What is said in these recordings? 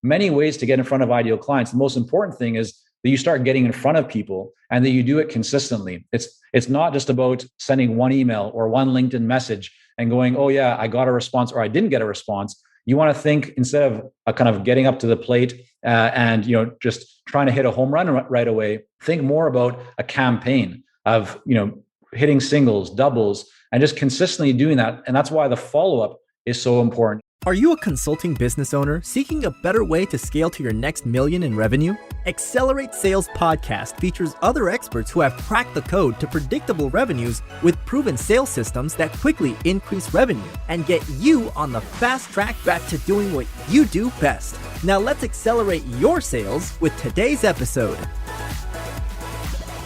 many ways to get in front of ideal clients. The most important thing is that you start getting in front of people and that you do it consistently. It's not just about sending one email or one LinkedIn message and going, oh yeah, I got a response or I didn't get a response. You want to think, instead of kind of getting up to the plate and just trying to hit a home run right away, think more about a campaign of hitting singles, doubles, and just consistently doing that. And that's why the follow-up is so important. Are you a consulting business owner seeking a better way to scale to your next million in revenue? Accelerate Sales Podcast features other experts who have cracked the code to predictable revenues with proven sales systems that quickly increase revenue and get you on the fast track back to doing what you do best. Now let's accelerate your sales with today's episode.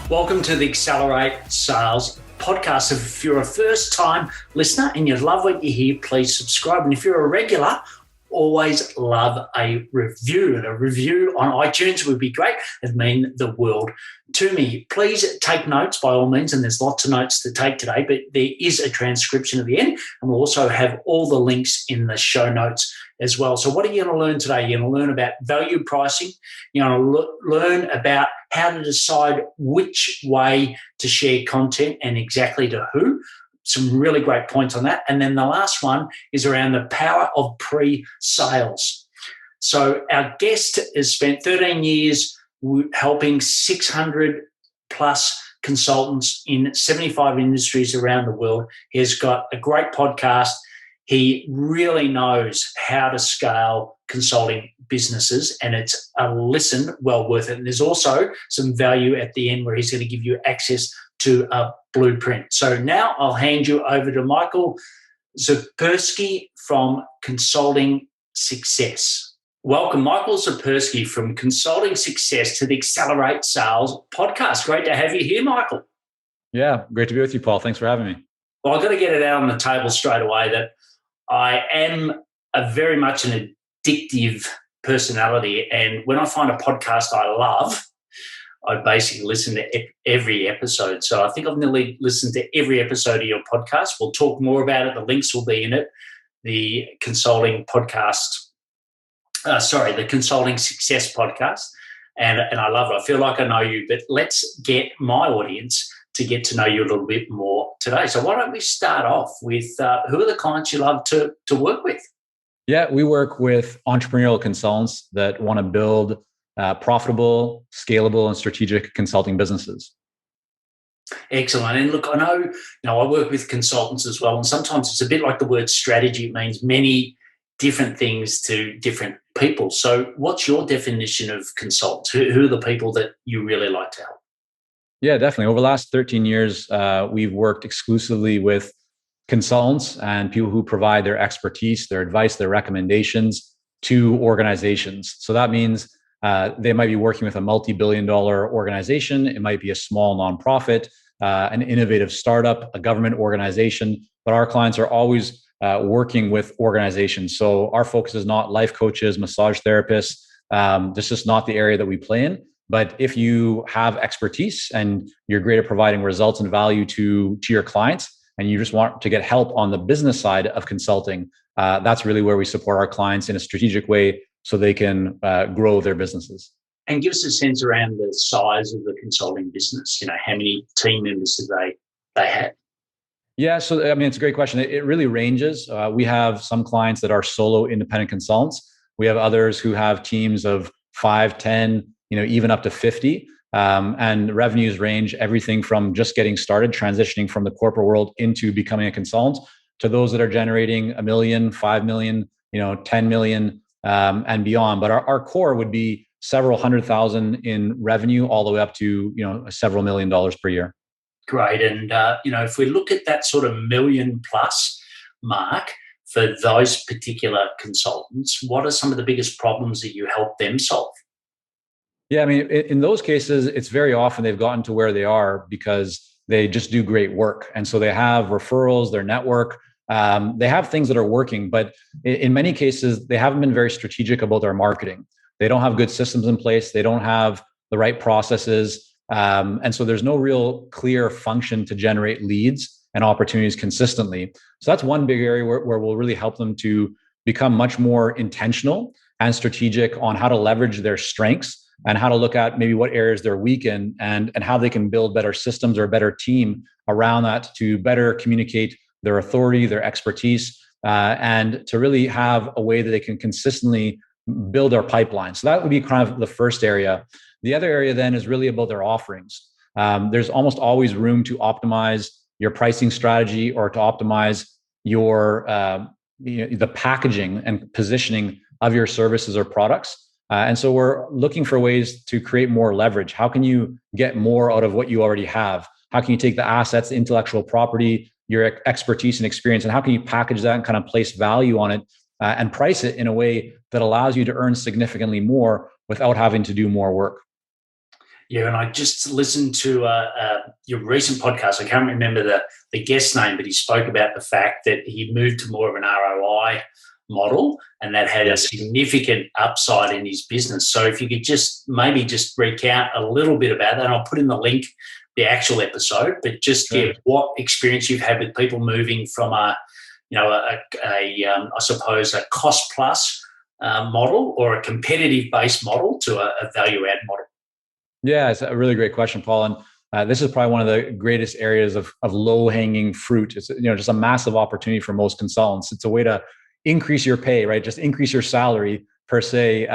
Welcome to the Accelerate Sales Podcast. If you're a first-time listener and you love what you hear, please subscribe. And if you're a regular, always love a review. And a review on iTunes would be great. It'd mean the world to me. Please take notes by all means, and there's lots of notes to take today, but there is a transcription at the end, and we'll also have all the links in the show notes as well. So what are you going to learn today? You're going to learn about value pricing. You're going to learn about how to decide which way to share content and exactly to who. Some really great points on that. And then the last one is around the power of pre-sales. So our guest has spent 13 years helping 600 plus consultants in 75 industries around the world. He has got a great podcast. He really knows how to scale consulting businesses, and it's a listen well worth it. And there's also some value at the end where he's going to give you access to a blueprint. So now I'll hand you over to Michael Zipursky from Consulting Success. Welcome, Michael Zipursky from Consulting Success to the Accelerate Sales Podcast. Great to have you here, Michael. Yeah, great to be with you, Paul. Thanks for having me. Well, I've got to get it out on the table straight away that I am very much an addictive personality. And when I find a podcast I love, I basically listen to every episode. So I think I've nearly listened to every episode of your podcast. We'll talk more about it. The links will be in it. The Consulting Podcast, the Consulting Success Podcast. And I love it. I feel like I know you, but let's get my audience to get to know you a little bit more today. So why don't we start off with who are the clients you love to work with? Yeah, we work with entrepreneurial consultants that want to build profitable, scalable, and strategic consulting businesses. Excellent. And look, I know, I work with consultants as well, and sometimes it's a bit like the word strategy. It means many different things to different people. So what's your definition of consultants? Who are the people that you really like to help? Yeah, definitely. Over the last 13 years, we've worked exclusively with consultants and people who provide their expertise, their advice, their recommendations to organizations. So that means they might be working with a multi-billion-dollar organization. It might be a small nonprofit, an innovative startup, a government organization. But our clients are always working with organizations. So our focus is not life coaches, massage therapists. This is not the area that we play in. But if you have expertise and you're great at providing results and value to your clients, and you just want to get help on the business side of consulting, that's really where we support our clients in a strategic way so they can grow their businesses. And give us a sense around the size of the consulting business. How many team members do they have? Yeah, so it's a great question. It really ranges. We have some clients that are solo independent consultants. We have others who have teams of 5, 10, even up to 50. And revenues range everything from just getting started, transitioning from the corporate world into becoming a consultant, to those that are generating $1 million, 5 million, 10 million, and beyond. But our core would be several $100,000 in revenue, all the way up to several $1 million per year. Great. And if we look at that sort of $1 million plus mark for those particular consultants, what are some of the biggest problems that you help them solve? Yeah, in those cases, it's very often they've gotten to where they are because they just do great work. And so they have referrals, their network, they have things that are working, but in many cases, they haven't been very strategic about their marketing. They don't have good systems in place. They don't have the right processes. And so there's no real clear function to generate leads and opportunities consistently. So that's one big area where we'll really help them to become much more intentional and strategic on how to leverage their strengths and how to look at maybe what areas they're weak in, and how they can build better systems or a better team around that to better communicate their authority, their expertise, and to really have a way that they can consistently build their pipeline. So that would be kind of the first area. The other area then is really about their offerings. There's almost always room to optimize your pricing strategy or to optimize your the packaging and positioning of your services or products. And so we're looking for ways to create more leverage. How can you get more out of what you already have? How can you take the assets, the intellectual property, your expertise and experience, and how can you package that and kind of place value on it and price it in a way that allows you to earn significantly more without having to do more work? Yeah, and I just listened to your recent podcast. I can't remember the guest name, but he spoke about the fact that he moved to more of an ROI model, and that had a significant upside in his business. So if you could just recount a little bit about that, and I'll put in the link, the actual episode, but just give what experience you've had with people moving from I suppose a cost plus model or a competitive based model to a value add model. Yeah, it's a really great question, Paul. And this is probably one of the greatest areas of low hanging fruit. It's just a massive opportunity for most consultants. It's a way to increase your pay, right? Just increase your salary per se,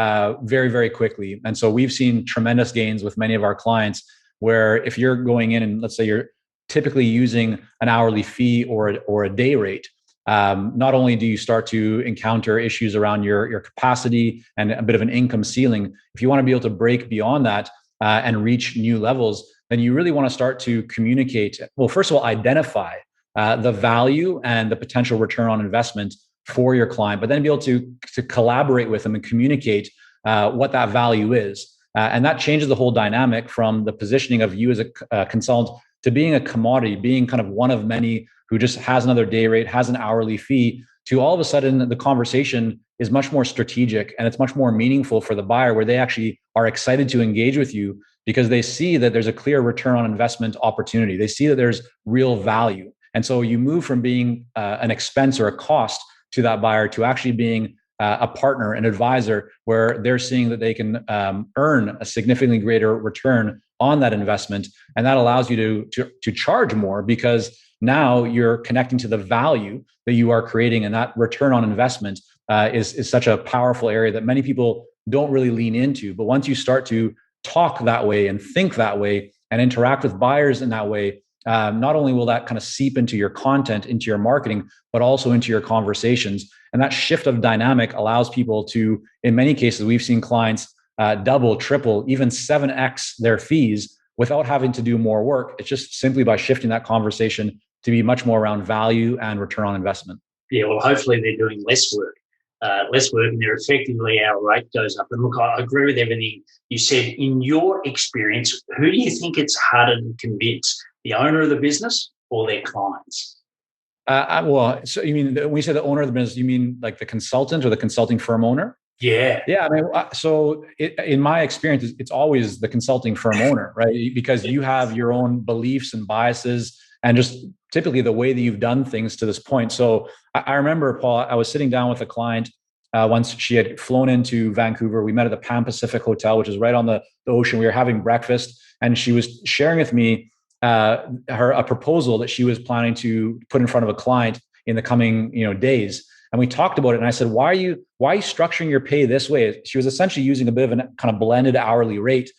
very, very quickly. And so we've seen tremendous gains with many of our clients, where if you're going in and let's say you're typically using an hourly fee or a day rate, not only do you start to encounter issues around your capacity and a bit of an income ceiling, if you want to be able to break beyond that and reach new levels, then you really want to start to communicate. Well, first of all, identify the value and the potential return on investment for your client, but then be able to collaborate with them and communicate what that value is. And that changes the whole dynamic from the positioning of you as a consultant to being a commodity, being kind of one of many who just has another day rate, has an hourly fee, to all of a sudden the conversation is much more strategic and it's much more meaningful for the buyer, where they actually are excited to engage with you because they see that there's a clear return on investment opportunity. They see that there's real value. And so you move from being an expense or a cost to that buyer to actually being a partner, an advisor, where they're seeing that they can earn a significantly greater return on that investment. And that allows you to charge more, because now you're connecting to the value that you are creating. And that return on investment is such a powerful area that many people don't really lean into. But once you start to talk that way and think that way and interact with buyers in that way, not only will that kind of seep into your content, into your marketing, but also into your conversations. And that shift of dynamic allows people to, in many cases, we've seen clients double, triple, even 7x their fees without having to do more work. It's just simply by shifting that conversation to be much more around value and return on investment. Yeah, well, hopefully they're doing less work, and they're effectively, our rate goes up. And look, I agree with everything you said. In your experience, who do you think it's harder to convince, the owner of the business or their clients? Well, so you mean when you say the owner of the business, you mean like the consultant or the consulting firm owner? Yeah. Yeah. I mean, so in my experience, it's always the consulting firm owner, right? Because you have your own beliefs and biases and just typically the way that you've done things to this point. So I remember, Paul, I was sitting down with a client once. She had flown into Vancouver. We met at the Pan Pacific Hotel, which is right on the ocean. We were having breakfast, and she was sharing with me a proposal that she was planning to put in front of a client in the coming days. And we talked about it. And I said, why are you structuring your pay this way? She was essentially using a bit of a kind of blended hourly rate.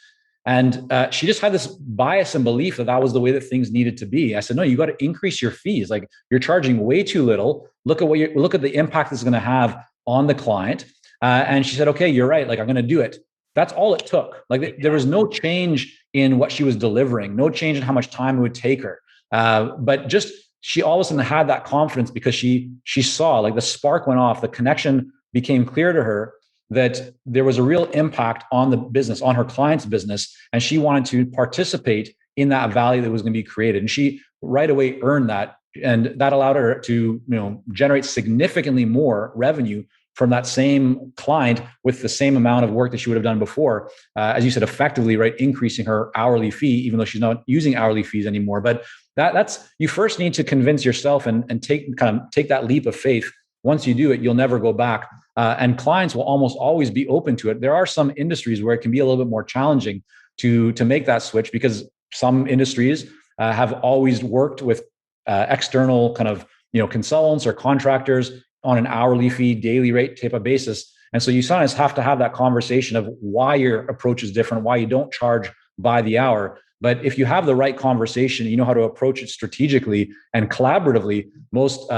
And she just had this bias and belief that was the way that things needed to be. I said, no, you got to increase your fees. Like, you're charging way too little. Look at the impact it's going to have on the client. And she said, okay, you're right. Like, I'm going to do it. That's all it took. Like, there was no change in what she was delivering, no change in how much time it would take her. But just, she all of a sudden had that confidence because she saw, like, the spark went off, the connection became clear to her that there was a real impact on the business, on her client's business. And she wanted to participate in that value that was going to be created. And she right away earned that. And that allowed her to, generate significantly more revenue from that same client with the same amount of work that she would have done before. As you said, effectively, right, increasing her hourly fee, even though she's not using hourly fees anymore. But that's, you first need to convince yourself and take that leap of faith. Once you do it, you'll never go back. And clients will almost always be open to it. There are some industries where it can be a little bit more challenging to make that switch, because some industries have always worked with external kind of consultants or contractors on an hourly fee, daily rate type of basis. And so you sometimes have to have that conversation of why your approach is different, why you don't charge by the hour. But if you have the right conversation, you know how to approach it strategically and collaboratively, most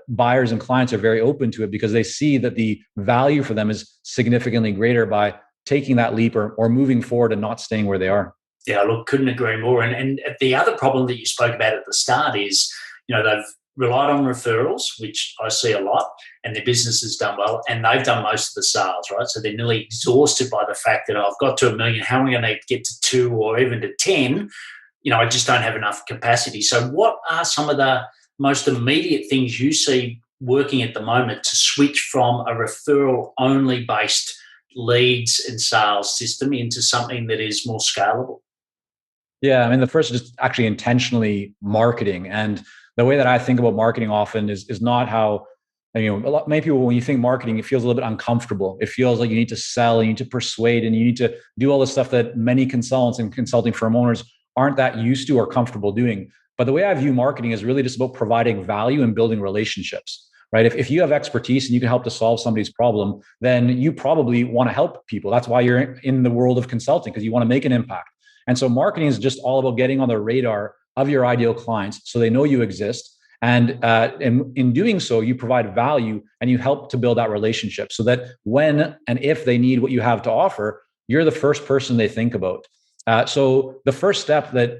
buyers and clients are very open to it, because they see that the value for them is significantly greater by taking that leap or moving forward and not staying where they are. Yeah, look, couldn't agree more. And the other problem that you spoke about at the start is, they've relied on referrals, which I see a lot, and their business has done well, and they've done most of the sales, right? So they're nearly exhausted by the fact that I've got to $1 million. How am I going to get to 2 or even to 10? I just don't have enough capacity. So what are some of the most immediate things you see working at the moment to switch from a referral-only based leads and sales system into something that is more scalable? Yeah, I mean, the first is just actually intentionally marketing. And the way that I think about marketing often is not how, many people, when you think marketing, it feels a little bit uncomfortable. It feels like you need to sell, you need to persuade, and you need to do all the stuff that many consultants and consulting firm owners aren't that used to or comfortable doing. But the way I view marketing is really just about providing value and building relationships, right? If you have expertise and you can help to solve somebody's problem, then you probably want to help people. That's why you're in the world of consulting, because you want to make an impact. And so marketing is just all about getting on the radar of your ideal clients so they know you exist. And in doing so, you provide value and you help to build that relationship so that when and if they need what you have to offer, you're the first person they think about. So the first step that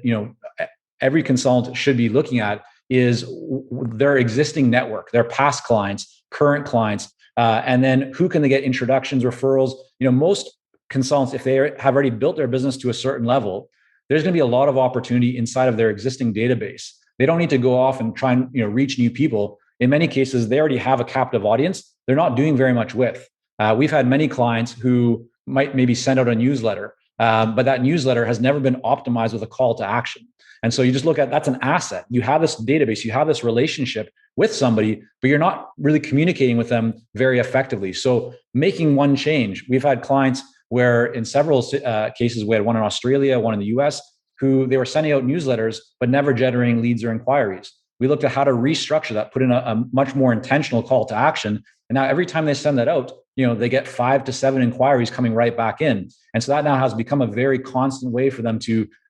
every consultant should be looking at is their existing network, their past clients, current clients, and then who can they get introductions, referrals. Most consultants, if they have already built their business to a certain level, there's going to be a lot of opportunity inside of their existing database. They don't need to go off and try and reach new people. In many cases, they already have a captive audience they're not doing very much with. We've had many clients who might maybe send out a newsletter, but that newsletter has never been optimized with a call to action. And so you just look at, that's an asset. You have this database, you have this relationship with somebody, but you're not really communicating with them very effectively. So making one change, we've had clients where in several cases, we had one in Australia, one in the US, who they were sending out newsletters, but never generating leads or inquiries. We looked at how to restructure that, put in a much more intentional call to action. And now every time they send that out, they get 5 to 7 inquiries coming right back in. And so that now has become a very constant way for them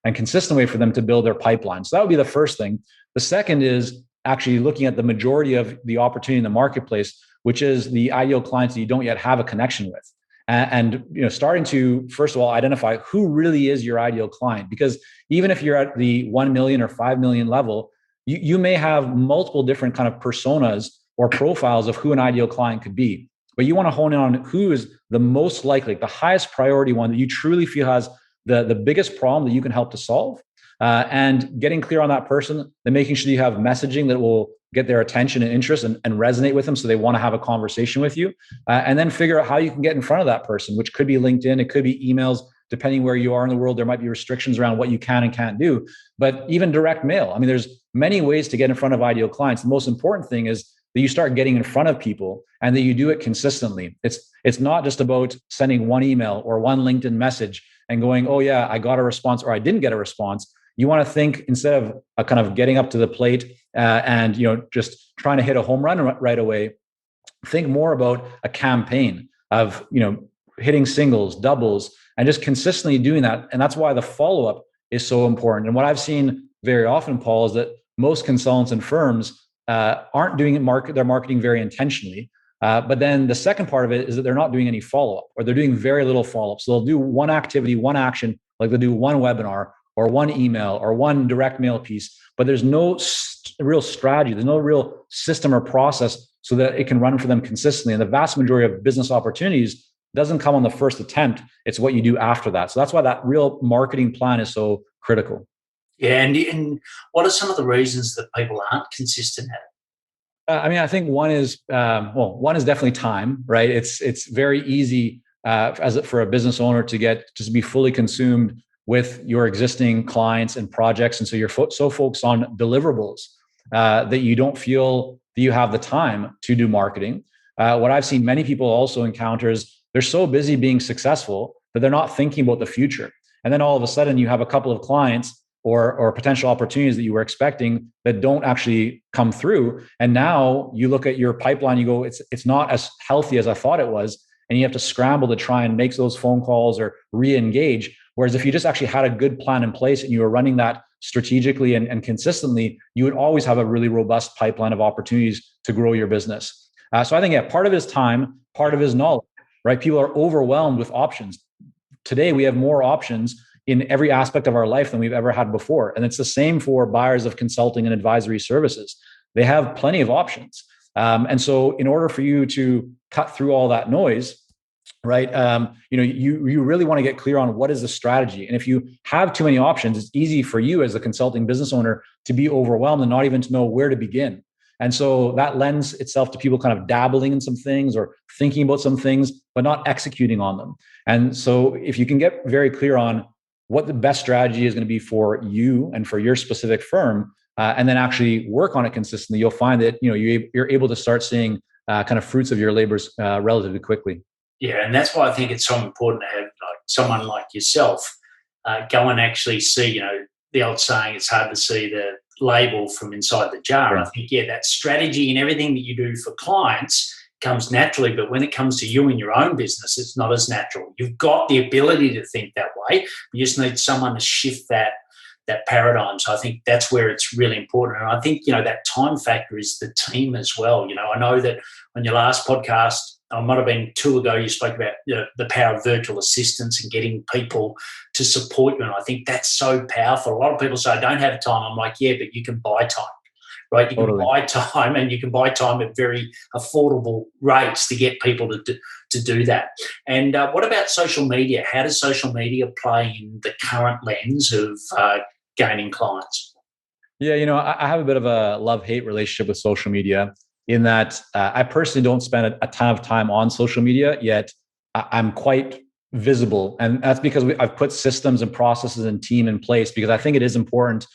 and consistent way for them to build their pipeline. So that would be the first thing. The second is actually looking at the majority of the opportunity in the marketplace, which is the ideal clients that you don't yet have a connection with. And starting to, first of all, identify who really is your ideal client. Because even if you're at the 1 million or 5 million level, you may have multiple different kind of personas or profiles of who an ideal client could be. But you want to hone in on who is the most likely, the highest priority one that you truly feel has the biggest problem that you can help to solve. And getting clear on that person, then making sure you have messaging that will get their attention and interest and resonate with them so they want to have a conversation with you. And then figure out how you can get in front of that person, which could be LinkedIn, it could be emails. Depending where you are in the world, there might be restrictions around what you can and can't do, but even direct mail. I mean, there's many ways to get in front of ideal clients. The most important thing is that you start getting in front of people and that you do it consistently. It's not just about sending one email or one LinkedIn message and going, oh yeah, I got a response or I didn't get a response. You want to think, instead of a kind of getting up to the plate and just trying to hit a home run right away, think more about a campaign of hitting singles, doubles, and just consistently doing that. And that's why the follow-up is so important. And what I've seen very often, Paul, is that most consultants and firms aren't doing their marketing very intentionally. But then the second part of it is that they're not doing any follow-up, or they're doing very little follow-up. So they'll do one activity, one action, like they'll do one webinar or one email or one direct mail piece, but there's no real strategy. There's no real system or process so that it can run for them consistently. And the vast majority of business opportunities doesn't come on the first attempt. It's what you do after that. So that's why that real marketing plan is so critical. Yeah. And what are some of the reasons that people aren't consistent at it? I think one is definitely time, right? It's very easy for a business owner to be fully consumed with your existing clients and projects. And so you're so focused on deliverables that you don't feel that you have the time to do marketing. what I've seen many people also encounter is they're so busy being successful that they're not thinking about the future. And then all of a sudden you have a couple of clients or potential opportunities that you were expecting that don't actually come through. And now you look at your pipeline, you go, it's not as healthy as I thought it was. And you have to scramble to try and make those phone calls or re-engage. Whereas if you just actually had a good plan in place and you were running that strategically and consistently, you would always have a really robust pipeline of opportunities to grow your business. So I think, yeah, part of it is time, part of it is knowledge, right? People are overwhelmed with options. Today, we have more options in every aspect of our life than we've ever had before. And it's the same for buyers of consulting and advisory services. They have plenty of options. And so in order for you to cut through all that noise, right, you really want to get clear on what is the strategy. And if you have too many options, it's easy for you as a consulting business owner to be overwhelmed and not even to know where to begin. And so that lends itself to people kind of dabbling in some things or thinking about some things, but not executing on them. And so if you can get very clear on what the best strategy is going to be for you and for your specific firm, and then actually work on it consistently, you'll find that you're able to start seeing kind of fruits of your labors relatively quickly. Yeah, and that's why I think it's so important to have someone like yourself go and actually see. The old saying, "It's hard to see the label from inside the jar." Right. I think that strategy and everything that you do for clients comes naturally, but when it comes to you and your own business, it's not as natural. You've got the ability to think that way. You just need someone to shift that paradigm. So I think that's where it's really important. And I think, that time factor is the team as well. I know that on your last podcast, it might have been 2 ago, you spoke about the power of virtual assistants and getting people to support you. And I think that's so powerful. A lot of people say, I don't have time. I'm like, yeah, but you can buy time. Right, you can buy time, and you can buy time at very affordable rates to get people to do that. And what about social media? How does social media play in the current lens of gaining clients? Yeah, I have a bit of a love-hate relationship with social media in that I personally don't spend a ton of time on social media, yet I'm quite visible. And that's because I've put systems and processes and team in place because I think it is important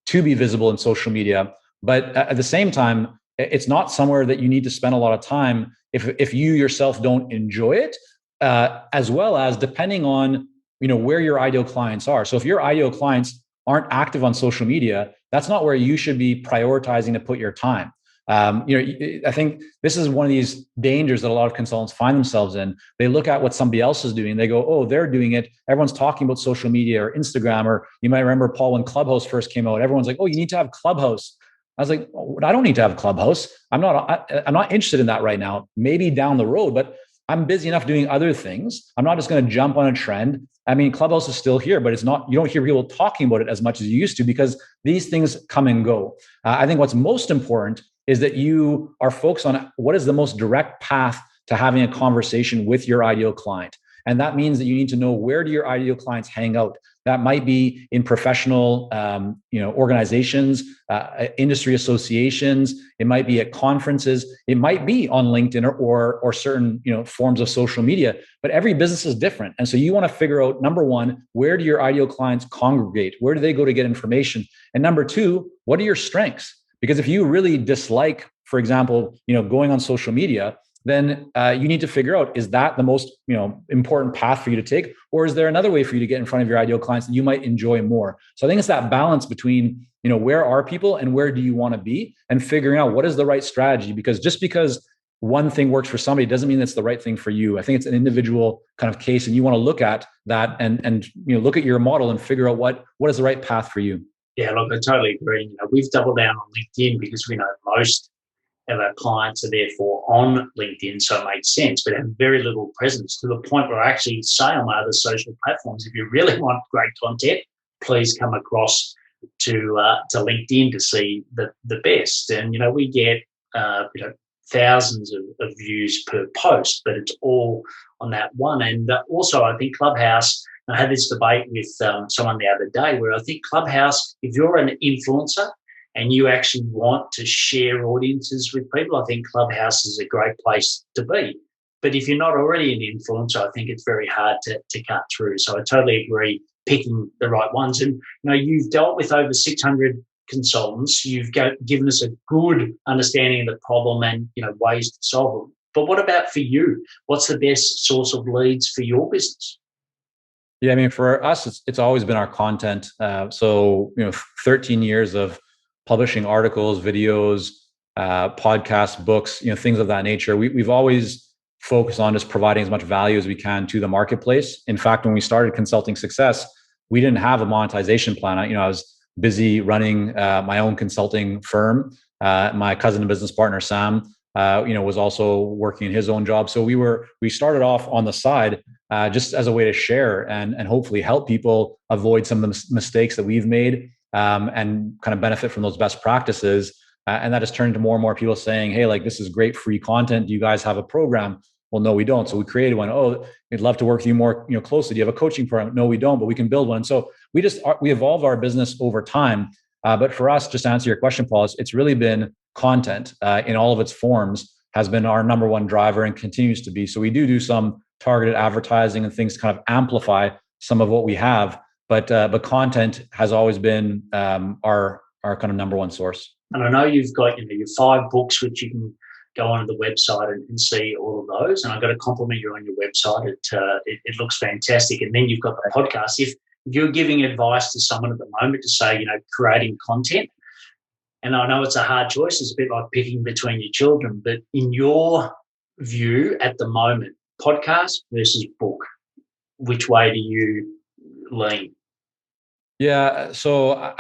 to be visible in social media. But at the same time, it's not somewhere that you need to spend a lot of time if you yourself don't enjoy it, as well as depending on where your ideal clients are. So if your ideal clients aren't active on social media, that's not where you should be prioritizing to put your time. I think this is one of these dangers that a lot of consultants find themselves in. They look at what somebody else is doing. They go, oh, they're doing it. Everyone's talking about social media or Instagram, or you might remember, Paul, when Clubhouse first came out, everyone's like, oh, you need to have Clubhouse. I was like, I don't need to have Clubhouse. I'm not interested in that right now. Maybe down the road, but I'm busy enough doing other things. I'm not just going to jump on a trend. I mean, Clubhouse is still here, but it's not. You don't hear people talking about it as much as you used to because these things come and go. I think what's most important is that you are focused on what is the most direct path to having a conversation with your ideal client. And that means that you need to know, where do your ideal clients hang out? That might be in professional, organizations, industry associations. It might be at conferences. It might be on LinkedIn or certain forms of social media. But every business is different, and so you want to figure out, number one, where do your ideal clients congregate? Where do they go to get information? And number two, what are your strengths? Because if you really dislike, for example, going on social media, then you need to figure out, is that the most important path for you to take? Or is there another way for you to get in front of your ideal clients that you might enjoy more? So I think it's that balance between, where are people and where do you want to be, and figuring out what is the right strategy. Because just because one thing works for somebody doesn't mean it's the right thing for you. I think it's an individual kind of case, and you want to look at that and look at your model and figure out what is the right path for you. Yeah, look, I totally agree. We've doubled down on LinkedIn because we know most of our clients are therefore on LinkedIn, so it makes sense, but have very little presence, to the point where I actually say on my other social platforms, if you really want great content, please come across to LinkedIn to see the best. And we get thousands of views per post, but it's all on that one. And also, I think Clubhouse. I had this debate with someone the other day where I think Clubhouse, if you're an influencer and you actually want to share audiences with people, I think Clubhouse is a great place to be. But if you're not already an influencer, I think it's very hard to cut through. So I totally agree, picking the right ones. And you've dealt with over 600 consultants. You've given us a good understanding of the problem and ways to solve them. But what about for you? What's the best source of leads for your business? Yeah, I mean, for us, it's always been our content. So, 13 years of publishing articles, videos, podcasts, books, things of that nature. We've always focused on just providing as much value as we can to the marketplace. In fact, when we started Consulting Success, we didn't have a monetization plan. I was busy running my own consulting firm. My cousin and business partner, Sam, was also working his own job. So we started off on the side just as a way to share and hopefully help people avoid some of the mistakes that we've made and kind of benefit from those best practices. And that has turned to more and more people saying, hey, like, this is great free content. Do you guys have a program? Well, no, we don't. So we created one. Oh, we'd love to work with you more, closely. Do you have a coaching program? No, we don't, but we can build one. And so we evolved our business over time. But for us, just to answer your question, Paul, it's really been content in all of its forms has been our number one driver and continues to be. So we do some targeted advertising and things to kind of amplify some of what we have. But content has always been our kind of number one source. And I know you've got your 5 books, which you can go onto the website and see all of those. And I've got to compliment you on your website. It looks fantastic. And then you've got the podcast. If you're giving advice to someone at the moment to say, creating content, and I know it's a hard choice, it's a bit like picking between your children, but in your view at the moment, podcast versus book, which way do you lean? Yeah, so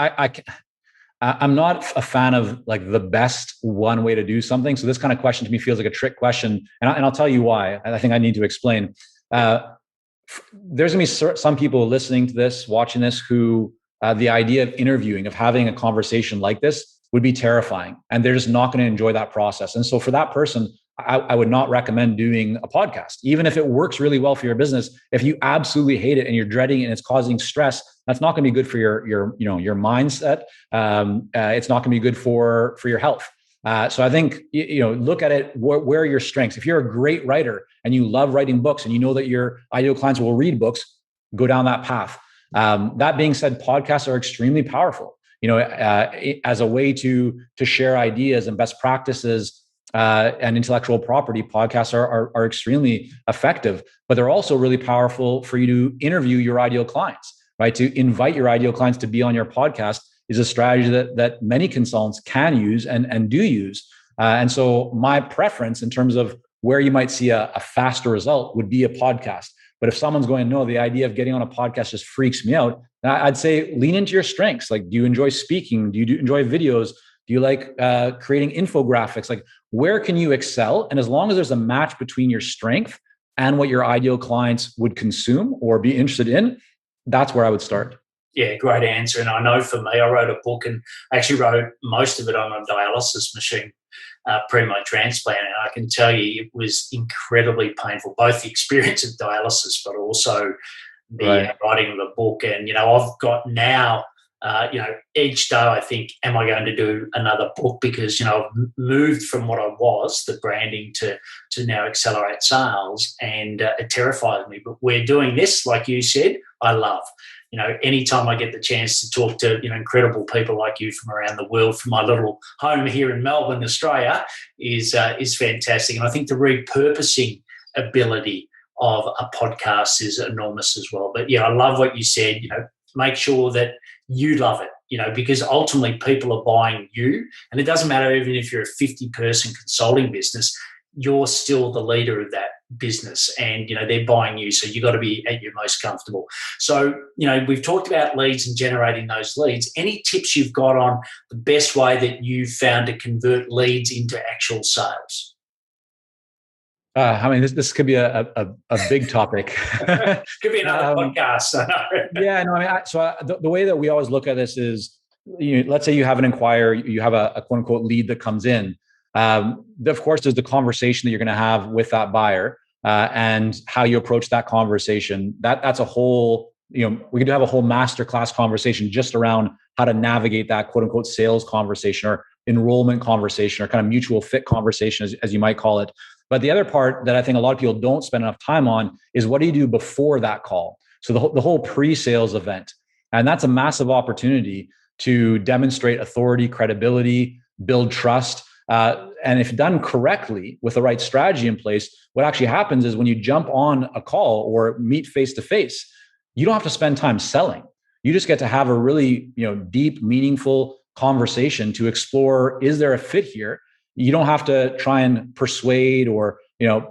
I'm not a fan of like the best one way to do something. So this kind of question to me feels like a trick question. And I'll tell you why. I think I need to explain. There's going to be some people listening to this, watching this, who the idea of interviewing, of having a conversation like this would be terrifying. And they're just not going to enjoy that process. And so for that person, I would not recommend doing a podcast, even if it works really well for your business. If you absolutely hate it and you're dreading it and it's causing stress, that's not going to be good for your mindset. It's not going to be good for your health. So I think, look at it, where are your strengths? If you're a great writer and you love writing books and you know that your ideal clients will read books, go down that path. That being said, podcasts are extremely powerful, as a way to share ideas and best practices and intellectual property. Podcasts are extremely effective, but they're also really powerful for you to interview your ideal clients, right? To invite your ideal clients to be on your podcast is a strategy that many consultants can use and do use. And so my preference in terms of where you might see a faster result would be a podcast. But if someone's going, no, the idea of getting on a podcast just freaks me out, I'd say lean into your strengths. Like, do you enjoy speaking? Do you enjoy videos? Do you like creating infographics? Like, where can you excel? And as long as there's a match between your strength and what your ideal clients would consume or be interested in, that's where I would start. Yeah, great answer. And I know for me, I wrote a book and actually wrote most of it on a dialysis machine pre my transplant. And I can tell you it was incredibly painful, both the experience of dialysis, but also the writing of the book. And, I've got now, each day I think, am I going to do another book? Because, I've moved from what I was, the branding, to now accelerate sales, and it terrifies me. But we're doing this, like you said, I love. Anytime I get the chance to talk to, incredible people like you from around the world, from my little home here in Melbourne, Australia, is fantastic. And I think the repurposing ability of a podcast is enormous as well. But I love what you said. Make sure that you love it, because ultimately people are buying you. And it doesn't matter even if you're a 50-person consulting business, you're still the leader of that business, and they're buying you, so you got to be at your most comfortable. So we've talked about leads and generating those leads. Any tips you've got on the best way that you've found to convert leads into actual sales? This could be a big topip. Could be another podcast. I know. Yeah, no. The way that we always look at this is, let's say you have an inquirer, you have a quote unquote lead that comes in. Of course, there's the conversation that you're going to have with that buyer and how you approach that conversation. That's a whole, we could have a whole masterclass conversation just around how to navigate that quote unquote sales conversation or enrollment conversation or kind of mutual fit conversation, as you might call it. But the other part that I think a lot of people don't spend enough time on is what do you do before that call? So the whole pre-sales event. And that's a massive opportunity to demonstrate authority, credibility, build trust. And if done correctly with the right strategy in place, what actually happens is when you jump on a call or meet face to face, you don't have to spend time selling. You just get to have a really, deep, meaningful conversation to explore, is there a fit here? You don't have to try and persuade or,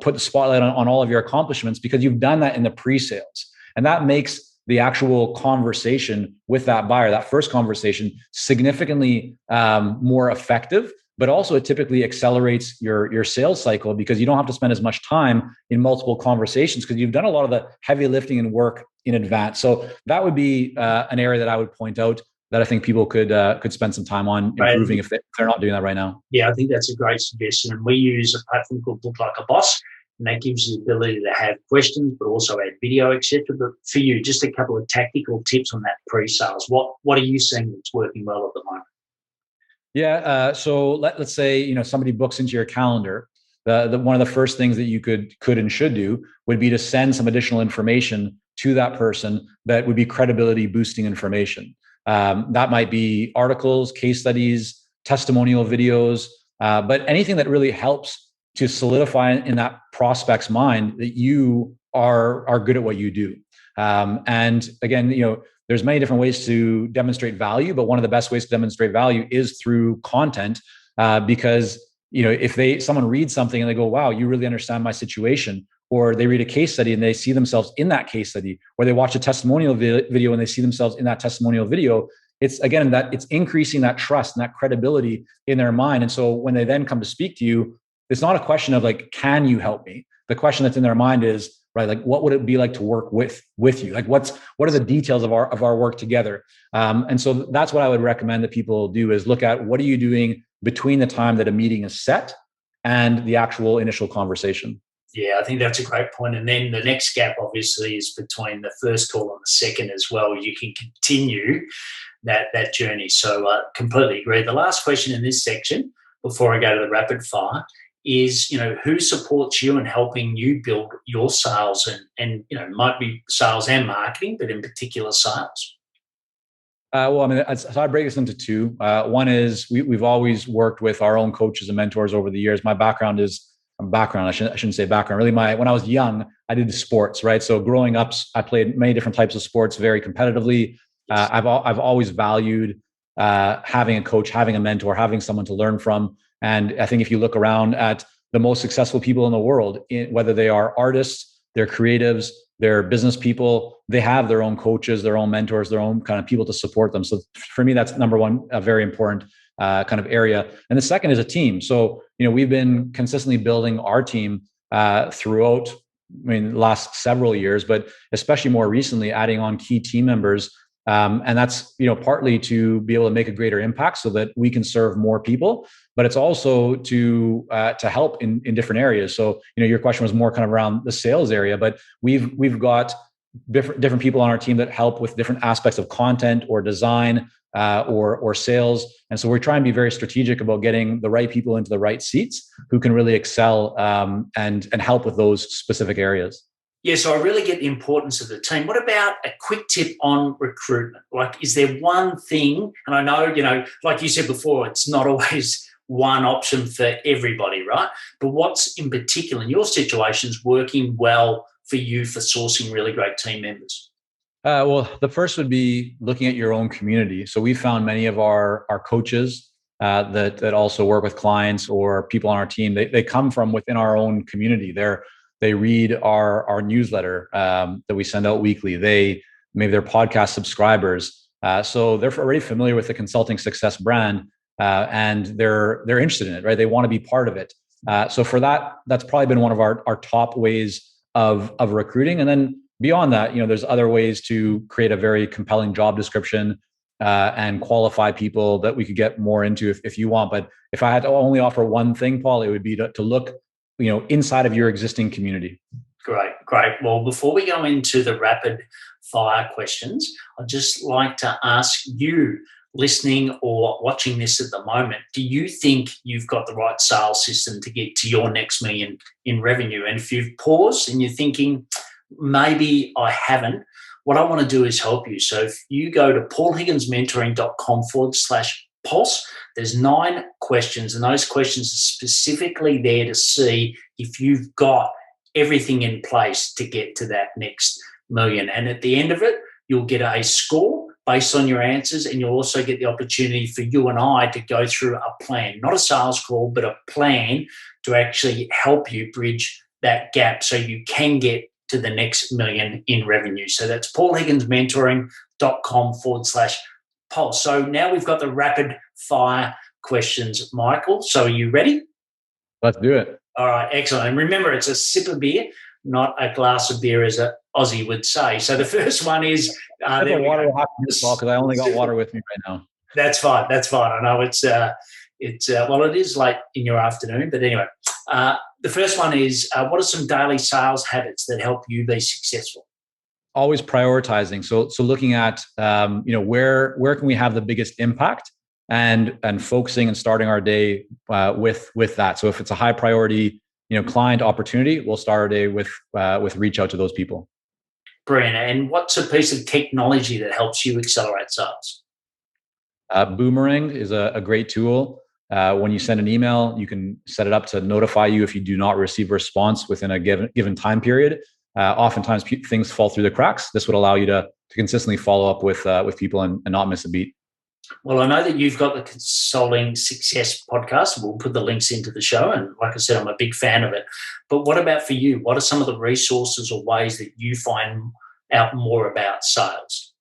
put the spotlight on all of your accomplishments, because you've done that in the pre-sales. And that makes the actual conversation with that buyer, that first conversation, significantly more effective. But also it typically accelerates your sales cycle, because you don't have to spend as much time in multiple conversations, because you've done a lot of the heavy lifting and work in advance. So that would be an area that I would point out that I think people could spend some time on improving if they're not doing that right now. Yeah, I think that's a great suggestion. And we use a platform called Look Like a Boss, and that gives you the ability to have questions, but also add video, etc. But for you, just a couple of tactical tips on that pre-sales. What are you seeing that's working well at the moment? Yeah. So let's say, somebody books into your calendar. One of the first things that you could and should do would be to send some additional information to that person that would be credibility boosting information. That might be articles, case studies, testimonial videos, but anything that really helps to solidify in that prospect's mind that you are good at what you do. And again, there's many different ways to demonstrate value, but one of the best ways to demonstrate value is through content, because if someone reads something and they go, "Wow, you really understand my situation," or they read a case study and they see themselves in that case study, or they watch a testimonial video and they see themselves in that testimonial video, it's again that it's increasing that trust and that credibility in their mind. And so when they then come to speak to you, it's not a question of like, "Can you help me?" The question that's in their mind is, right, like, what would it be like to work with you? Like, what are the details of our work together? And so that's what I would recommend that people do, is look at what are you doing between the time that a meeting is set and the actual initial conversation. Yeah, I think that's a great point. And then the next gap, obviously, is between the first call and the second as well. You can continue that journey. So completely agree. The last question in this section, before I go to the rapid fire, is, who supports you in helping you build your sales, and might be sales and marketing, but in particular sales? Well, I mean, so I break this into two. One is we've always worked with our own coaches and mentors over the years. My background is I shouldn't say background. Really, when I was young, I did sports, right? So growing up, I played many different types of sports very competitively. I've always valued having a coach, having a mentor, having someone to learn from. And I think if you look around at the most successful people in the world, whether they are artists, they're creatives, they're business people, they have their own coaches, their own mentors, their own kind of people to support them. So for me, that's number one, a very important kind of area. And the second is a team. So, we've been consistently building our team throughout, the last several years, but especially more recently, adding on key team members. And that's, partly to be able to make a greater impact so that we can serve more people, but it's also to help in different areas. So, your question was more kind of around the sales area, but we've got different people on our team that help with different aspects of content or design, or sales. And so we're trying to be very strategic about getting the right people into the right seats who can really excel, and help with those specific areas. Yeah, so I really get the importance of the team. What about a quick tip on recruitment? Like, is there one thing, and I know, like you said before, it's not always one option for everybody, right? But what's in particular in your situations working well for you for sourcing really great team members? Well, the first would be looking at your own community. So we found many of our coaches that also work with clients or people on our team. They come from within our own community. They read our newsletter that we send out weekly. Maybe they're podcast subscribers, so they're already familiar with the Consulting Success brand, and they're interested in it, right? They want to be part of it. So for that's probably been one of our top ways of recruiting. And then beyond that, there's other ways to create a very compelling job description and qualify people that we could get more into if you want. But if I had to only offer one thing, Paul, it would be to look inside of your existing community. Great. Well, before we go into the rapid fire questions, I'd just like to ask you, listening or watching this at the moment, do you think you've got the right sales system to get to your next million in revenue? And if you've paused and you're thinking, maybe I haven't, what I want to do is help you. So if you go to paulhigginsmentoring.com/ Pulse. There's 9 questions, and those questions are specifically there to see if you've got everything in place to get to that next million. And at the end of it, you'll get a score based on your answers, and you'll also get the opportunity for you and I to go through a plan, not a sales call, but a plan to actually help you bridge that gap so you can get to the next million in revenue. So that's paulhigginsmentoring.com/Pulse. So now we've got the rapid fire questions, Michael. So are you ready? Let's do it. All right, excellent. And remember, it's a sip of beer, not a glass of beer, as an Aussie would say. So the first one is Water will have to because I only got water with me right now. That's fine. That's fine. I know it's well, it is late in your afternoon, but anyway. The first one is, what are some daily sales habits that help you be successful? Always prioritizing. So looking at where can we have the biggest impact, and focusing and starting our day with that. So if it's a high priority client opportunity, we'll start our day with reach out to those people. Brilliant. And what's a piece of technology that helps you accelerate sales? Boomerang is a great tool. When you send an email, you can set it up to notify you if you do not receive a response within a given time period. Oftentimes things fall through the cracks. This would allow you to consistently follow up with people and not miss a beat. Well, I know that you've got the Consulting Success podcast. We'll put the links into the show. And like I said, I'm a big fan of it. But what about for you? What are some of the resources or ways that you find out more about sales?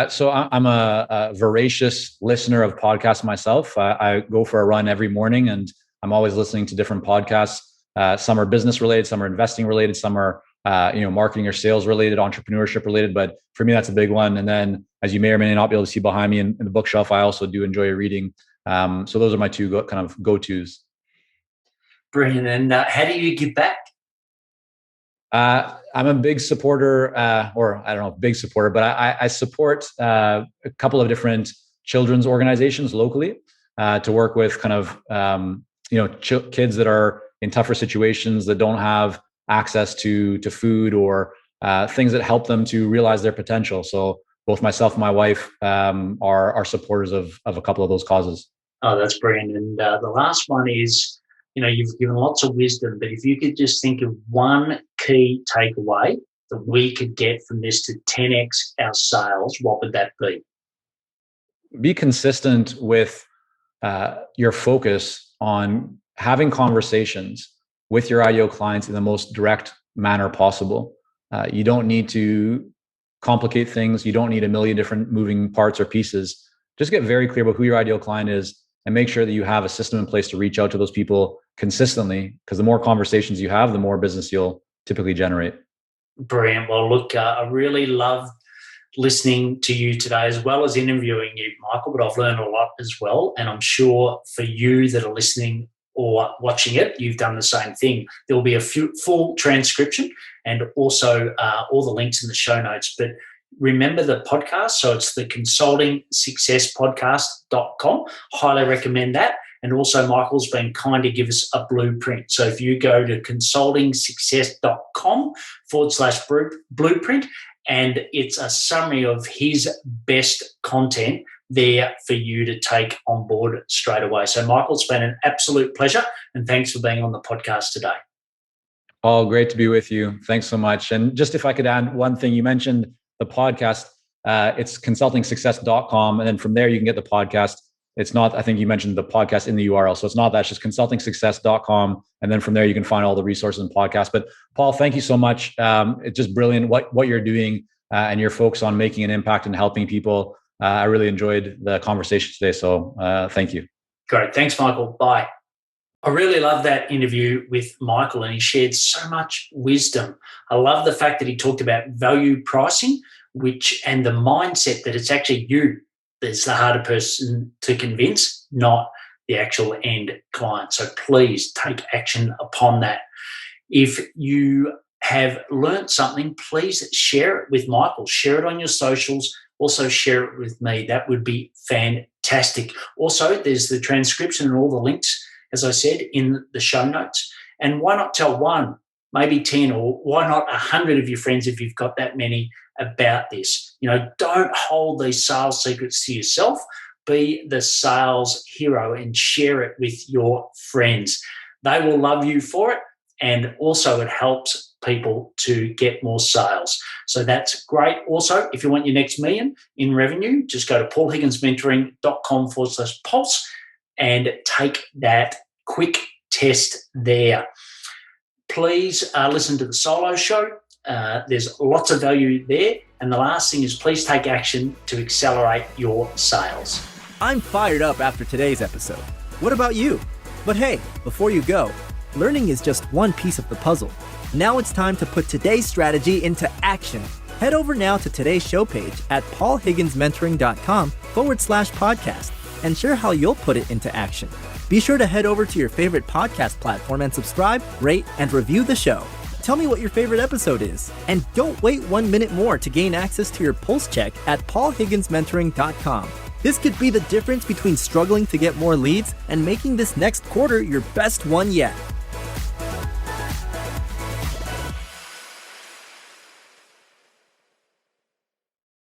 So I'm a voracious listener of podcasts myself. I go for a run every morning, and I'm always listening to different podcasts. Some are business related, some are investing related, some are marketing or sales related, entrepreneurship related. But for me, that's a big one. And then, as you may or may not be able to see behind me in the bookshelf, I also do enjoy reading. So those are my two go-tos. Brilliant. And how do you give back? I'm a big supporter, but I support a couple of different children's organizations locally to work with kids that are in tougher situations, that don't have access to food or things that help them to realize their potential. So both myself and my wife are supporters of a couple of those causes. Oh, that's brilliant. And the last one is, you've given lots of wisdom, but if you could just think of one key takeaway that we could get from this to 10x our sales, what would that be? Be consistent with your focus on having conversations with your ideal clients in the most direct manner possible. You don't need to complicate things. You don't need a million different moving parts or pieces. Just get very clear about who your ideal client is, and make sure that you have a system in place to reach out to those people consistently, because the more conversations you have, the more business you'll typically generate. Brilliant. Well, look, I really love listening to you today, as well as interviewing you, Michael, but I've learned a lot as well. And I'm sure for you that are listening or watching it, you've done the same thing. There will be a full transcription and also all the links in the show notes. But remember the podcast. So it's the consultingsuccesspodcast.com. Highly recommend that. And also Michael's been kind to give us a blueprint. So if you go to consultingsuccess.com/blueprint, and it's a summary of his best content there for you to take on board straight away. So Michael, it's been an absolute pleasure, and thanks for being on the podcast today. Oh, great to be with you. Thanks so much. And just if I could add one thing, you mentioned the podcast. It's consultingsuccess.com. And then from there, you can get the podcast. It's not, I think you mentioned the podcast in the URL. So it's not that, it's just consultingsuccess.com. And then from there, you can find all the resources and podcasts. But Paul, thank you so much. It's just brilliant what you're doing and your focus on making an impact and helping people. I really enjoyed the conversation today. So thank you. Great. Thanks, Michael. Bye. I really love that interview with Michael, and he shared so much wisdom. I love the fact that he talked about value pricing, and the mindset that it's actually you that's the harder person to convince, not the actual end client. So please take action upon that. If you have learned something, please share it with Michael. Share it on your socials. Also share it with me. That would be fantastic. Also, there's the transcription and all the links, as I said, in the show notes. And why not tell one, maybe 10, or why not 100 of your friends if you've got that many about this? Don't hold these sales secrets to yourself, be the sales hero and share it with your friends. They will love you for it, and also it helps people to get more sales. So that's great. Also, if you want your next million in revenue, just go to paulhigginsmentoring.com/pulse and take that quick test there. Please listen to the solo show. There's lots of value there. And the last thing is, please take action to accelerate your sales. I'm fired up after today's episode. What about you? But hey, before you go, learning is just one piece of the puzzle. Now it's time to put today's strategy into action. Head over now to today's show page at paulhigginsmentoring.com/podcast and share how you'll put it into action. Be sure to head over to your favorite podcast platform and subscribe, rate, and review the show. Tell me what your favorite episode is. And don't wait 1 minute more to gain access to your pulse check at paulhigginsmentoring.com. This could be the difference between struggling to get more leads and making this next quarter your best one yet.